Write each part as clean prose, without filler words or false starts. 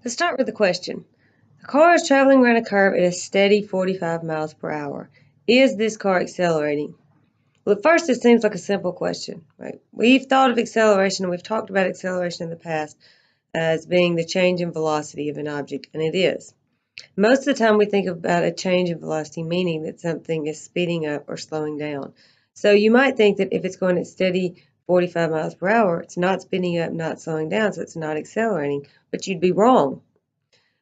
Let's start with the question. The car is traveling around a curve at a steady 45 miles per hour. Is this car accelerating? Well, at first it seems like a simple question, right? We've thought of acceleration and we've talked about acceleration in the past as being the change in velocity of an object, and it is. Most of the time we think about a change in velocity meaning that something is speeding up or slowing down. So you might think that if it's going at steady 45 miles per hour, it's not speeding up, not slowing down, so it's not accelerating. But you'd be wrong,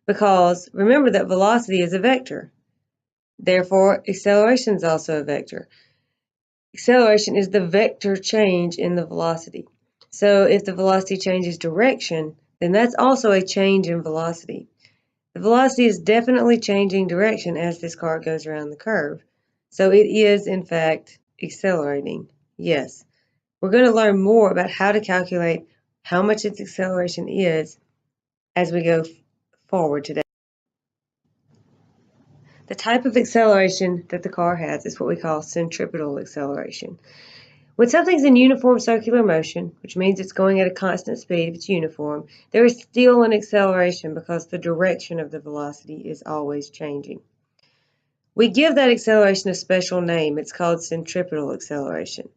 because remember that velocity is a vector. Therefore, acceleration is also a vector. Acceleration is the vector change in the velocity. So if the velocity changes direction, then that's also a change in velocity. The velocity is definitely changing direction as this car goes around the curve. So it is, in fact, accelerating. Yes. We're going to learn more about how to calculate how much its acceleration is as we go forward today. The type of acceleration that the car has is what we call centripetal acceleration. When something's in uniform circular motion, which means it's going at a constant speed if it's uniform, there is still an acceleration because the direction of the velocity is always changing. We give that acceleration a special name. It's called centripetal acceleration.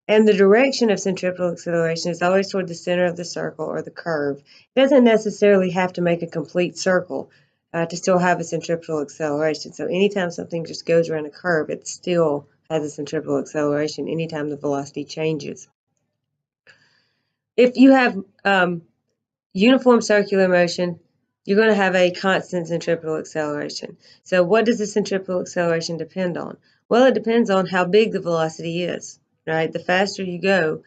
And the direction of centripetal acceleration is always toward the center of the circle or the curve. It doesn't necessarily have to make a complete circle to still have a centripetal acceleration. So anytime something just goes around a curve, it still has a centripetal acceleration anytime the velocity changes. If you have uniform circular motion, you're going to have a constant centripetal acceleration. So what does the centripetal acceleration depend on? Well, it depends on how big the velocity is, right? The faster you go,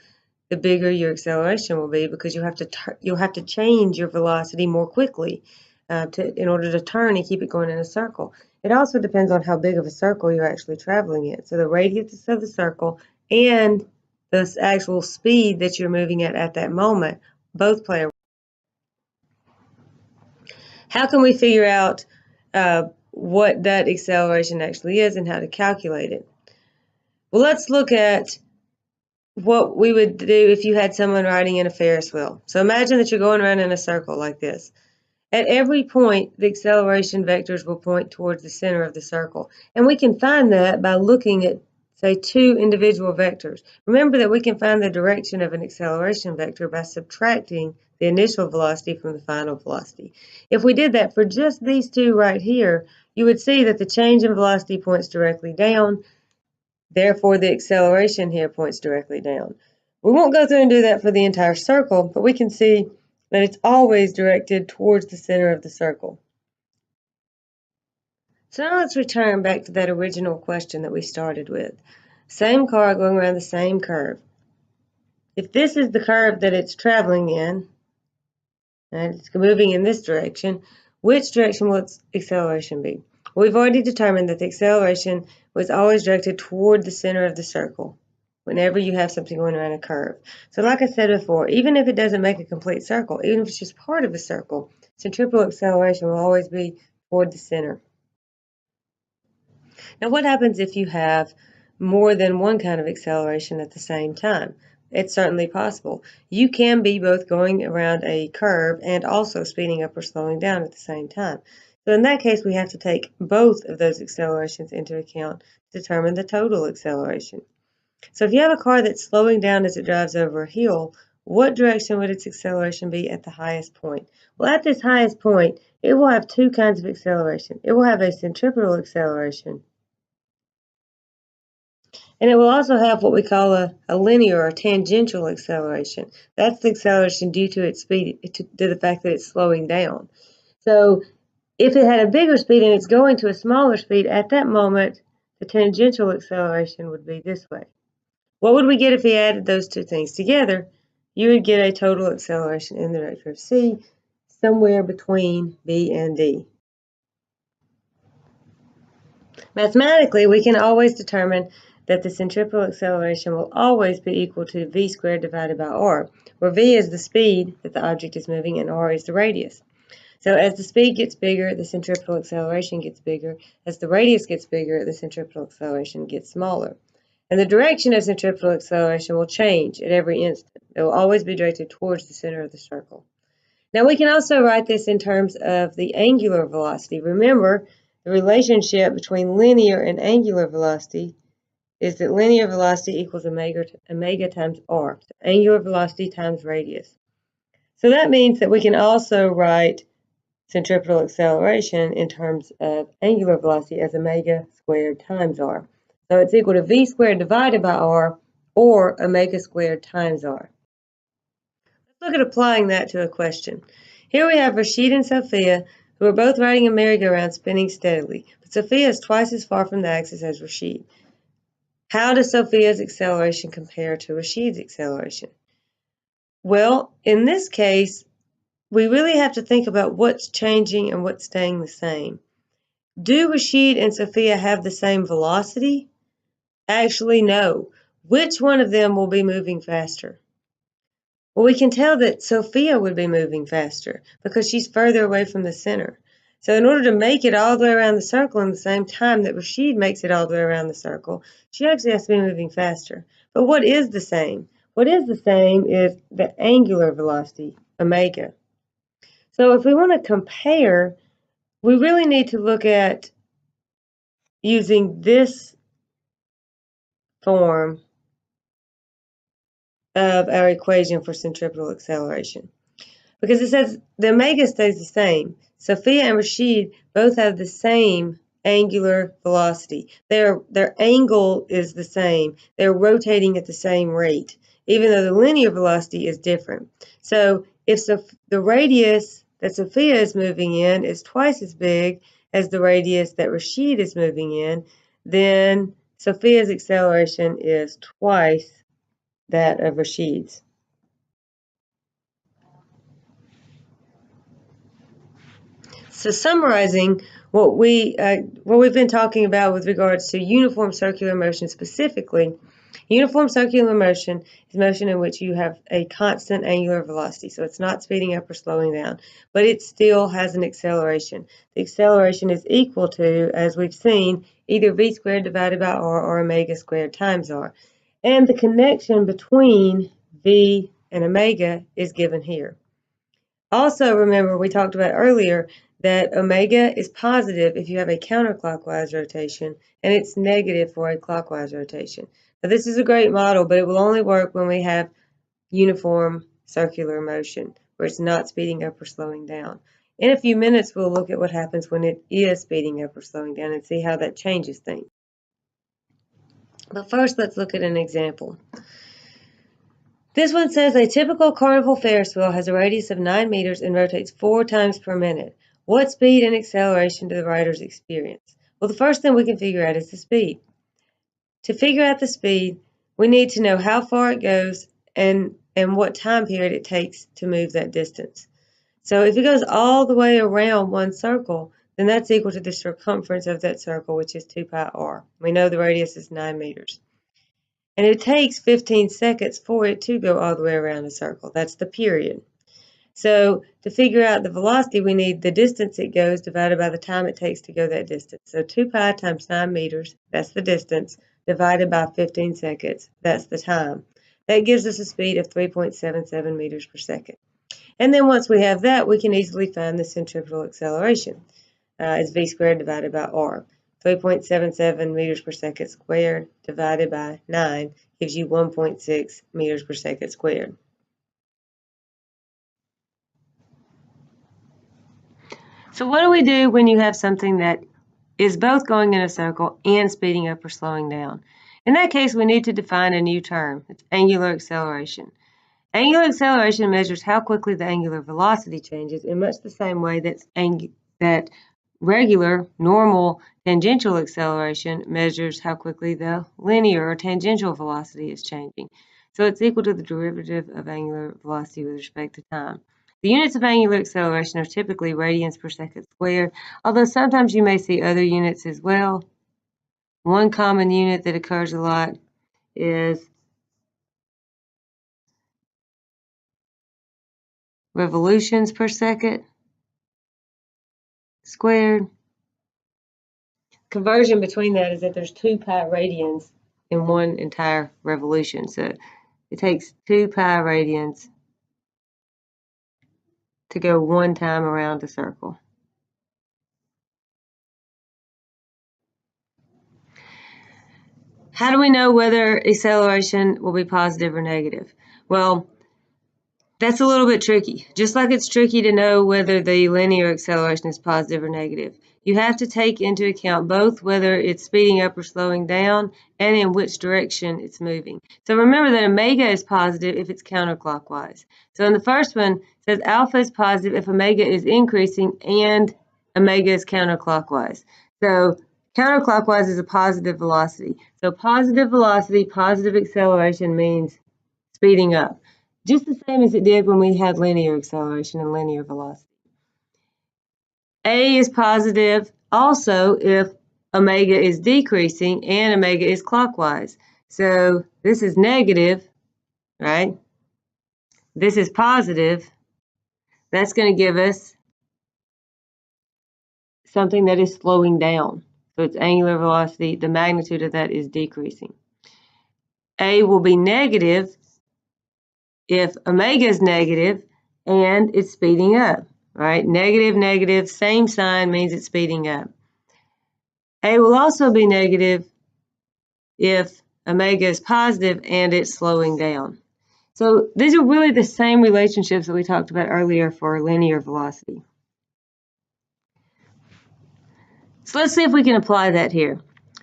the bigger your acceleration will be, because you'll have to change your velocity more quickly in order to turn and keep it going in a circle. It also depends on how big of a circle you're actually traveling in. So the radius of the circle and the actual speed that you're moving at that moment both play a role. How can we figure out what that acceleration actually is and how to calculate it? Well, let's look at what we would do if you had someone riding in a Ferris wheel. So imagine that you're going around in a circle like this. At every point, the acceleration vectors will point towards the center of the circle. And we can find that by looking at, say, two individual vectors. Remember that we can find the direction of an acceleration vector by subtracting the initial velocity from the final velocity. If we did that for just these two right here, you would see that the change in velocity points directly down. Therefore, the acceleration here points directly down. We won't go through and do that for the entire circle, but we can see that it's always directed towards the center of the circle. So now let's return back to that original question that we started with. Same car going around the same curve. If this is the curve that it's traveling in, and it's moving in this direction, which direction will its acceleration be? Well, we've already determined that the acceleration was always directed toward the center of the circle whenever you have something going around a curve. So like I said before, even if it doesn't make a complete circle, even if it's just part of a circle, centripetal acceleration will always be toward the center. Now, what happens if you have more than one kind of acceleration at the same time? It's certainly possible. You can be both going around a curve and also speeding up or slowing down at the same time. So in that case, we have to take both of those accelerations into account to determine the total acceleration. So if you have a car that's slowing down as it drives over a hill, what direction would its acceleration be at the highest point? Well, at this highest point, it will have two kinds of acceleration. It will have a centripetal acceleration, and it will also have what we call a linear or tangential acceleration. That's the acceleration due to its speed, to the fact that it's slowing down. So if it had a bigger speed and it's going to a smaller speed, at that moment, the tangential acceleration would be this way. What would we get if we added those two things together? You would get a total acceleration in the direction of C, somewhere between B and D. Mathematically, we can always determine that the centripetal acceleration will always be equal to v squared divided by r, where v is the speed that the object is moving and r is the radius. So as the speed gets bigger, the centripetal acceleration gets bigger. As the radius gets bigger, the centripetal acceleration gets smaller. And the direction of centripetal acceleration will change at every instant. It will always be directed towards the center of the circle. Now we can also write this in terms of the angular velocity. Remember, the relationship between linear and angular velocity is that linear velocity equals omega times r, so angular velocity times radius. So that means that we can also write centripetal acceleration in terms of angular velocity as omega squared times r. So it's equal to v squared divided by r, or omega squared times r. Let's look at applying that to a question. Here we have Rashid and Sophia, who are both riding a merry-go-round spinning steadily, but Sophia is twice as far from the axis as Rashid. How does Sophia's acceleration compare to Rashid's acceleration? Well, in this case, we really have to think about what's changing and what's staying the same. Do Rashid and Sophia have the same velocity? Actually, no. Which one of them will be moving faster? Well, we can tell that Sophia would be moving faster because she's further away from the center. So in order to make it all the way around the circle in the same time that Rashid makes it all the way around the circle, she actually has to be moving faster. But what is the same? What is the same is the angular velocity, omega. So if we want to compare, we really need to look at using this form of our equation for centripetal acceleration. Because it says the omega stays the same. Sophia and Rashid both have the same angular velocity. Their angle is the same. They're rotating at the same rate, even though the linear velocity is different. So if the radius that Sophia is moving in is twice as big as the radius that Rashid is moving in, then Sophia's acceleration is twice that of Rashid's. So summarizing what we've been talking about with regards to uniform circular motion specifically, uniform circular motion is motion in which you have a constant angular velocity, so it's not speeding up or slowing down, but it still has an acceleration. The acceleration is equal to, as we've seen, either v squared divided by r or omega squared times r. And the connection between v and omega is given here. Also, remember, we talked about earlier that omega is positive if you have a counterclockwise rotation, and it's negative for a clockwise rotation. Now, this is a great model, but it will only work when we have uniform circular motion, where it's not speeding up or slowing down. In a few minutes, we'll look at what happens when it is speeding up or slowing down and see how that changes things. But first, let's look at an example. This one says a typical carnival Ferris wheel has a radius of 9 meters and rotates 4 times per minute. What speed and acceleration do the riders experience? Well, the first thing we can figure out is the speed. To figure out the speed, we need to know how far it goes and what time period it takes to move that distance. So if it goes all the way around one circle, then that's equal to the circumference of that circle, which is 2 pi r. We know the radius is 9 meters. And it takes 15 seconds for it to go all the way around a circle. That's the period. So to figure out the velocity, we need the distance it goes divided by the time it takes to go that distance. So 2 pi times 9 meters, that's the distance, divided by 15 seconds, that's the time. That gives us a speed of 3.77 meters per second. And then once we have that, we can easily find the centripetal acceleration. It's v squared divided by r. 3.77 meters per second squared divided by 9 gives you 1.6 meters per second squared. So what do we do when you have something that is both going in a circle and speeding up or slowing down? In that case, we need to define a new term. It's angular acceleration. Angular acceleration measures how quickly the angular velocity changes in much the same way that regular, normal, tangential acceleration measures how quickly the linear or tangential velocity is changing. So it's equal to the derivative of angular velocity with respect to time. The units of angular acceleration are typically radians per second squared, although sometimes you may see other units as well. One common unit that occurs a lot is revolutions per second squared. Conversion between that is that there's 2 pi radians in one entire revolution. So it takes 2 pi radians to go one time around the circle. How do we know whether acceleration will be positive or negative? Well, that's a little bit tricky. Just like it's tricky to know whether the linear acceleration is positive or negative. You have to take into account both whether it's speeding up or slowing down and in which direction it's moving. So remember that omega is positive if it's counterclockwise. So in the first one, it says alpha is positive if omega is increasing and omega is counterclockwise. So counterclockwise is a positive velocity. So positive velocity, positive acceleration means speeding up. Just the same as it did when we had linear acceleration and linear velocity. A is positive also if omega is decreasing and omega is clockwise. So this is negative, right? This is positive. That's going to give us something that is slowing down. So it's angular velocity. The magnitude of that is decreasing. A will be negative if omega is negative and it's speeding up, right? Negative, negative, same sign means it's speeding up. A will also be negative if omega is positive and it's slowing down. So these are really the same relationships that we talked about earlier for linear velocity. So let's see if we can apply that here.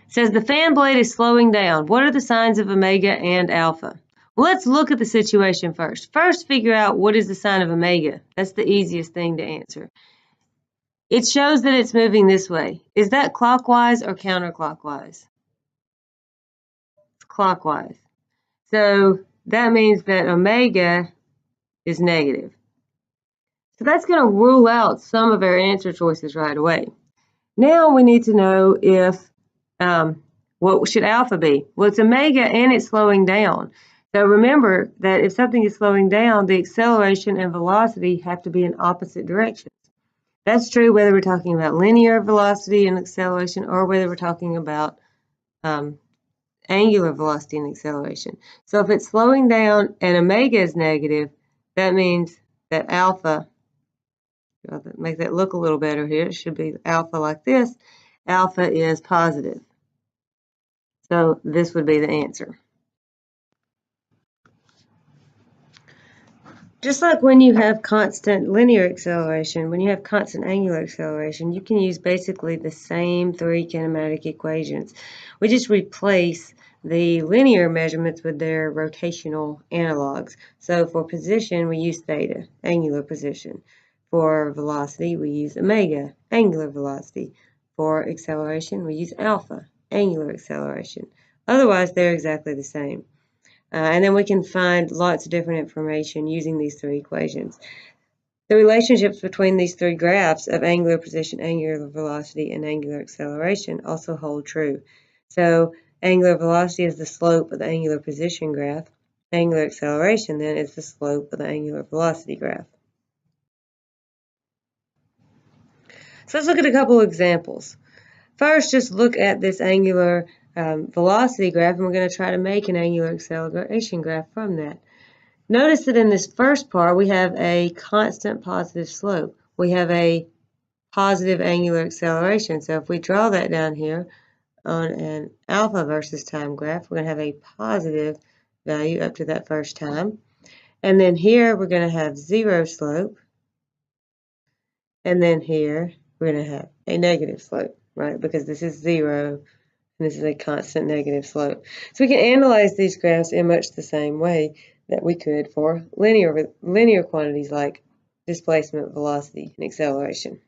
It says the fan blade is slowing down. What are the signs of omega and alpha? Well, let's look at the situation first. First, figure out what is the sign of omega. That's the easiest thing to answer. It shows that it's moving this way. Is that clockwise or counterclockwise? It's clockwise. So that means that omega is negative. So that's going to rule out some of our answer choices right away. Now we need to know if what should alpha be? Well, it's omega and it's slowing down. So remember that if something is slowing down, the acceleration and velocity have to be in opposite directions. That's true whether we're talking about linear velocity and acceleration or whether we're talking about angular velocity and acceleration. So if it's slowing down and omega is negative, that means that alpha, make that look a little better here, it should be alpha like this, alpha is positive. So this would be the answer. Just like when you have constant linear acceleration, when you have constant angular acceleration, you can use basically the same three kinematic equations. We just replace the linear measurements with their rotational analogs. So for position, we use theta, angular position. For velocity, we use omega, angular velocity. For acceleration, we use alpha, angular acceleration. Otherwise, they're exactly the same. And then we can find lots of different information using these three equations. The relationships between these three graphs of angular position, angular velocity, and angular acceleration also hold true. So angular velocity is the slope of the angular position graph. Angular acceleration then is the slope of the angular velocity graph. So let's look at a couple of examples. First, just look at this angular velocity graph, and we're going to try to make an angular acceleration graph from that. Notice that in this first part, we have a constant positive slope. We have a positive angular acceleration. So if we draw that down here on an alpha versus time graph, we're going to have a positive value up to that first time. And then here, we're going to have zero slope. And then here, we're going to have a negative slope, right? Because this is zero. This is a constant negative slope. So we can analyze these graphs in much the same way that we could for linear quantities like displacement, velocity, and acceleration.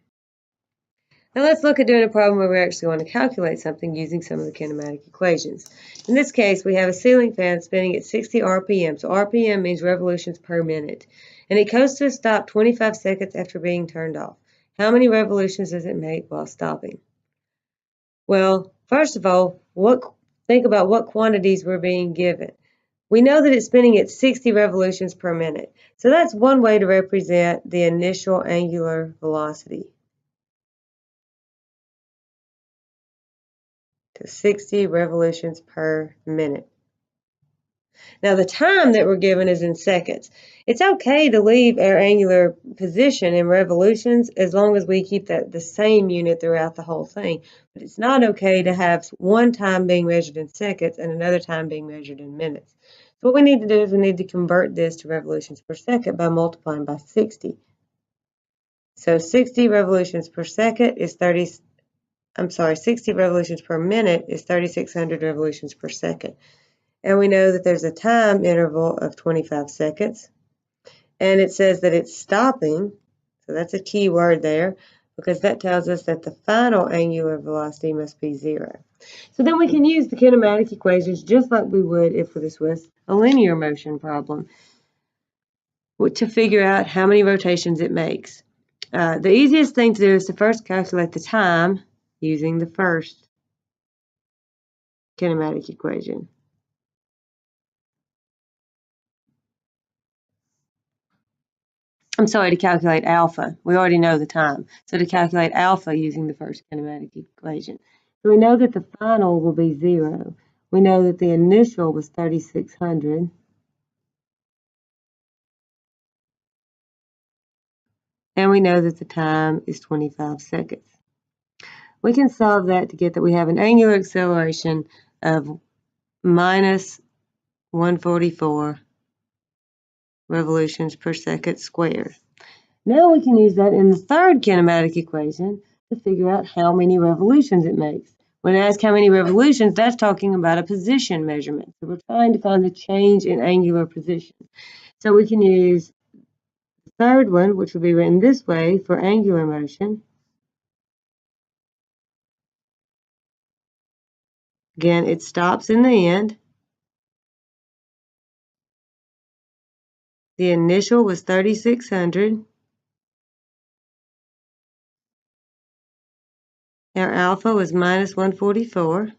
Now let's look at doing a problem where we're actually going to calculate something using some of the kinematic equations. In this case, we have a ceiling fan spinning at 60 RPM. So RPM means revolutions per minute. And it goes to a stop 25 seconds after being turned off. How many revolutions does it make while stopping? Well, first of all, think about what quantities we're being given. We know that it's spinning at 60 revolutions per minute. So that's one way to represent the initial angular velocity. To 60 revolutions per minute. Now the time that we're given is in seconds. It's okay to leave our angular position in revolutions as long as we keep the same unit throughout the whole thing. But it's not okay to have one time being measured in seconds and another time being measured in minutes. So what we need to do is we need to convert this to revolutions per second by multiplying by 60. So 60 revolutions per second is 60 revolutions per minute is 3,600 revolutions per second. And we know that there's a time interval of 25 seconds. And it says that it's stopping, so that's a key word there, because that tells us that the final angular velocity must be 0. So then we can use the kinematic equations just like we would if this was a linear motion problem to figure out how many rotations it makes. The easiest thing to do is to first calculate the time using the first kinematic equation. I'm sorry, to calculate alpha. We already know the time. So to calculate alpha using the first kinematic equation. So we know that the final will be 0. We know that the initial was 3,600. And we know that the time is 25 seconds. We can solve that to get that we have an angular acceleration of minus 144 revolutions per second squared. Now we can use that in the third kinematic equation to figure out how many revolutions it makes. When I ask how many revolutions, that's talking about a position measurement. So we're trying to find the change in angular position. So we can use the third one, which will be written this way for angular motion. Again, it stops in the end. The initial was 3,600. Our alpha was minus 144.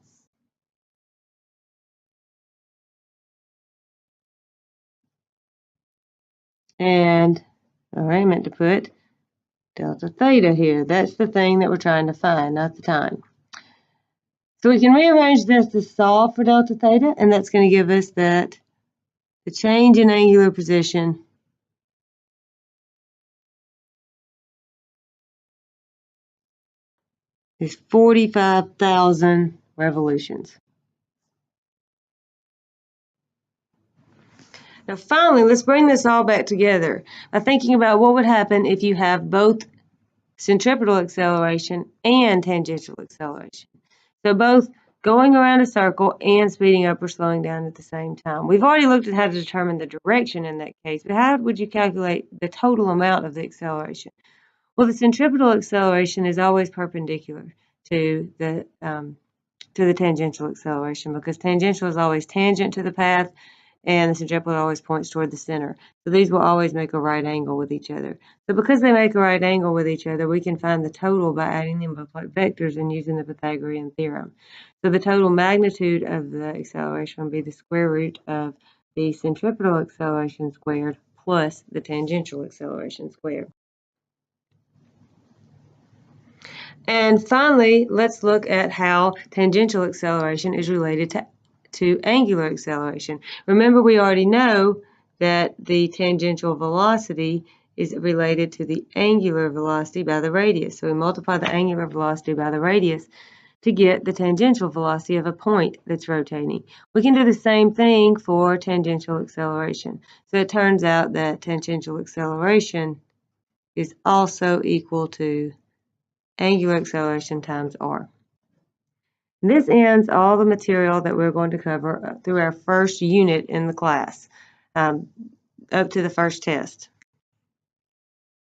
And I meant to put delta theta here. That's the thing that we're trying to find, not the time. So we can rearrange this to solve for delta theta, and that's going to give us that the change in angular position is 45,000 revolutions. Now finally, let's bring this all back together by thinking about what would happen if you have both centripetal acceleration and tangential acceleration. So both going around a circle and speeding up or slowing down at the same time. We've already looked at how to determine the direction in that case, but how would you calculate the total amount of the acceleration? Well, the centripetal acceleration is always perpendicular to the tangential acceleration because tangential is always tangent to the path and the centripetal always points toward the center. So these will always make a right angle with each other. So because they make a right angle with each other, we can find the total by adding them both like vectors and using the Pythagorean theorem. So the total magnitude of the acceleration will be the square root of the centripetal acceleration squared plus the tangential acceleration squared. And finally, let's look at how tangential acceleration is related to angular acceleration. Remember, we already know that the tangential velocity is related to the angular velocity by the radius. So we multiply the angular velocity by the radius to get the tangential velocity of a point that's rotating. We can do the same thing for tangential acceleration. So it turns out that tangential acceleration is also equal to angular acceleration times r. This ends all the material that we're going to cover through our first unit in the class, up to the first test.